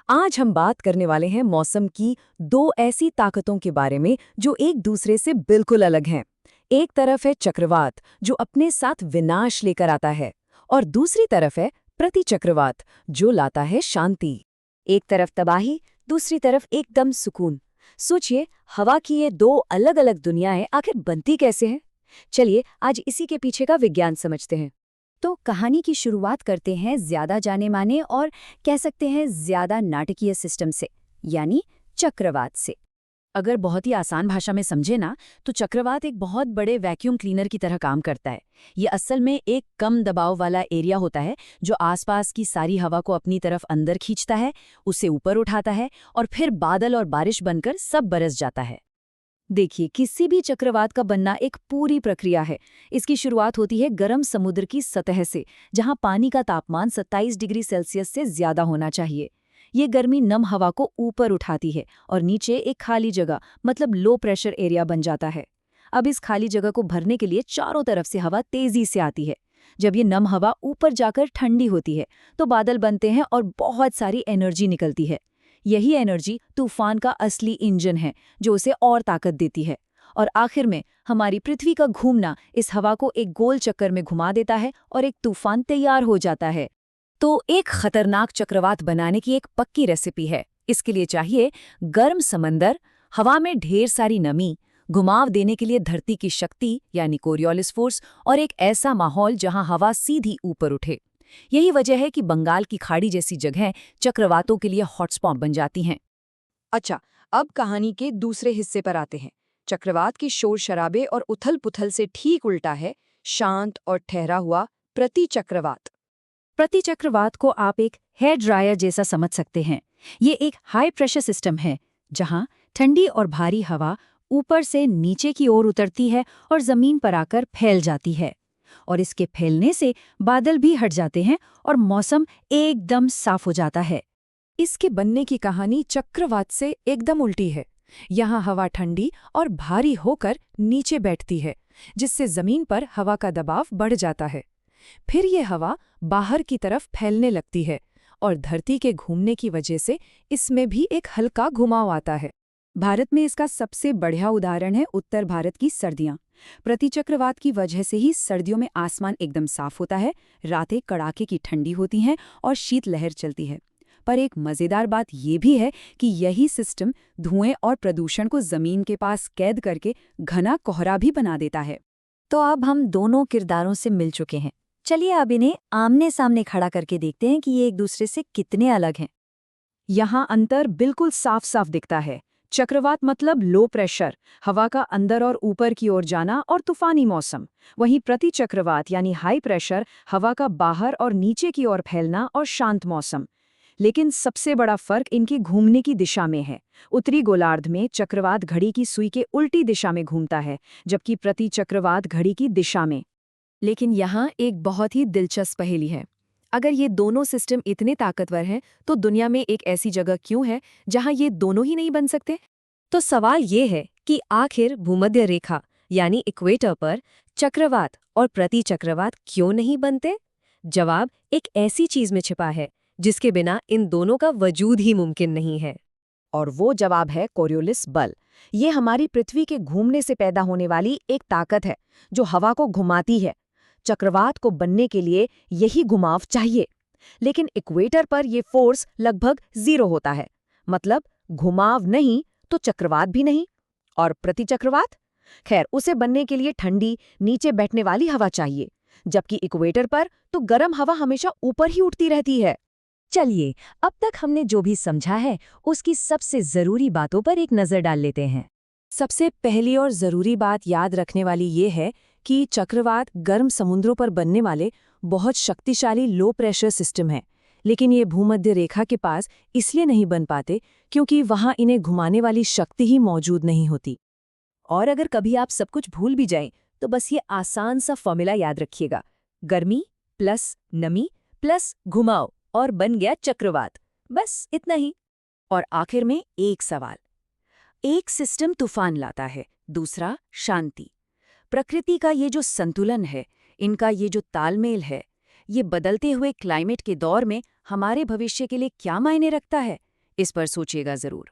आज हम बात करने वाले हैं मौसम की दो ऐसी ताकतों के बारे में जो एक दूसरे से बिल्कुल अलग हैं। एक तरफ है चक्रवात जो अपने साथ विनाश लेकर आता है और दूसरी तरफ है प्रतिचक्रवात जो लाता है शांति। एक तरफ तबाही, दूसरी तरफ एकदम सुकून। सोचिए, हवा की ये दो अलग अलग दुनियाएं आखिर बनती कैसे हैं? चलिए आज इसी के पीछे का विज्ञान समझते हैं। तो कहानी की शुरुआत करते हैं ज्यादा जाने माने और कह सकते हैं ज्यादा नाटकीय सिस्टम से, यानी चक्रवात से। अगर बहुत ही आसान भाषा में समझे ना, तो चक्रवात एक बहुत बड़े वैक्यूम क्लीनर की तरह काम करता है। ये असल में एक कम दबाव वाला एरिया होता है जो आसपास की सारी हवा को अपनी तरफ अंदर खींचता है, उसे ऊपर उठाता है और फिर बादल और बारिश बनकर सब बरस जाता है। देखिए, किसी भी चक्रवात का बनना एक पूरी प्रक्रिया है। इसकी शुरुआत होती है गर्म समुद्र की सतह से, जहां पानी का तापमान 27 डिग्री सेल्सियस से ज्यादा होना चाहिए। ये गर्मी नम हवा को ऊपर उठाती है और नीचे एक खाली जगह, मतलब लो प्रेशर एरिया बन जाता है। अब इस खाली जगह को भरने के लिए चारों तरफ से हवा तेजी से आती है। जब ये नम हवा ऊपर जाकर ठंडी होती है, तो बादल बनते हैं और बहुत सारी एनर्जी निकलती है। यही एनर्जी तूफान का असली इंजन है, जो उसे और ताकत देती है। और आखिर में हमारी पृथ्वी का घूमना इस हवा को एक गोल चक्कर में घुमा देता है और एक तूफान तैयार हो जाता है। तो एक खतरनाक चक्रवात बनाने की एक पक्की रेसिपी है। इसके लिए चाहिए गर्म समंदर, हवा में ढेर सारी नमी, घुमाव देने के लिए धरती की शक्ति यानी कोरियोलिस फोर्स, और एक ऐसा माहौल जहां हवा सीधी ऊपर उठे। यही वजह है कि बंगाल की खाड़ी जैसी जगहें चक्रवातों के लिए हॉटस्पॉट बन जाती हैं। अच्छा, अब कहानी के दूसरे हिस्से पर आते हैं। चक्रवात की शोर शराबे और उथल पुथल से ठीक उल्टा है शांत और ठहरा हुआ प्रतिचक्रवात। प्रतिचक्रवात को आप एक हेयर ड्रायर जैसा समझ सकते हैं। ये एक हाई प्रेशर सिस्टम है जहां ठंडी और भारी हवा ऊपर से नीचे की ओर उतरती है और जमीन पर आकर फैल जाती है। और इसके फैलने से बादल भी हट जाते हैं और मौसम एकदम साफ हो जाता है। इसके बनने की कहानी चक्रवात से एकदम उल्टी है। यहाँ हवा ठंडी और भारी होकर नीचे बैठती है, जिससे जमीन पर हवा का दबाव बढ़ जाता है। फिर ये हवा बाहर की तरफ फैलने लगती है और धरती के घूमने की वजह से इसमें भी एक हल्का घुमाव आता है। भारत में इसका सबसे बढ़िया उदाहरण है उत्तर भारत की सर्दियां। प्रतिचक्रवात की वजह से ही सर्दियों में आसमान एकदम साफ होता है, रातें कड़ाके की ठंडी होती हैं और शीतलहर चलती है। पर एक मज़ेदार बात ये भी है कि यही सिस्टम धुएं और प्रदूषण को जमीन के पास कैद करके घना कोहरा भी बना देता है। तो अब हम दोनों किरदारों से मिल चुके हैं। चलिए अब इन्हें आमने सामने खड़ा करके देखते हैं कि ये एक दूसरे से कितने अलग हैं। यहाँ अंतर बिल्कुल साफ साफ दिखता है। चक्रवात मतलब लो प्रेशर, हवा का अंदर और ऊपर की ओर जाना और तूफानी मौसम। वहीं प्रतिचक्रवात यानी हाई प्रेशर, हवा का बाहर और नीचे की ओर फैलना और शांत मौसम। लेकिन सबसे बड़ा फर्क इनकी घूमने की दिशा में है। उत्तरी गोलार्ध में चक्रवात घड़ी की सुई के उल्टी दिशा में घूमता है, जबकि प्रतिचक्रवात घड़ी की दिशा में। लेकिन यहाँ एक बहुत ही दिलचस्प पहेली है। अगर ये दोनों सिस्टम इतने ताकतवर हैं, तो दुनिया में एक ऐसी जगह क्यों है जहां ये दोनों ही नहीं बन सकते? तो सवाल ये है कि आखिर भूमध्य रेखा यानी इक्वेटर पर चक्रवात और प्रतिचक्रवात क्यों नहीं बनते? जवाब एक ऐसी चीज में छिपा है जिसके बिना इन दोनों का वजूद ही मुमकिन नहीं है। और वो जवाब है कोरियोलिस बल। ये हमारी पृथ्वी के घूमने से पैदा होने वाली एक ताकत है जो हवा को घुमाती है। चक्रवात को बनने के लिए यही घुमाव चाहिए, लेकिन इक्वेटर पर यह फोर्स लगभग 0 होता है। मतलब घुमाव नहीं तो चक्रवात भी नहीं। और प्रतिचक्रवात, खैर, उसे बनने के लिए ठंडी नीचे बैठने वाली हवा चाहिए, जबकि इक्वेटर पर तो गर्म हवा हमेशा ऊपर ही उठती रहती है। चलिए अब तक हमने जो भी समझा है उसकी सबसे जरूरी बातों पर एक नजर डाल लेते हैं। सबसे पहली और जरूरी बात याद रखने वाली ये है कि चक्रवात गर्म समुद्रों पर बनने वाले बहुत शक्तिशाली लो प्रेशर सिस्टम है, लेकिन ये भूमध्य रेखा के पास इसलिए नहीं बन पाते क्योंकि वहां इन्हें घुमाने वाली शक्ति ही मौजूद नहीं होती। और अगर कभी आप सब कुछ भूल भी जाएं, तो बस ये आसान सा फॉर्मूला याद रखिएगा। गर्मी प्लस नमी प्लस घुमाव और बन गया चक्रवात। बस इतना ही। और आखिर में एक सवाल। एक सिस्टम तूफान लाता है, दूसरा शांति। प्रकृति का ये जो संतुलन है, इनका ये जो तालमेल है, ये बदलते हुए क्लाइमेट के दौर में हमारे भविष्य के लिए क्या मायने रखता है? इस पर सोचिएगा ज़रूर।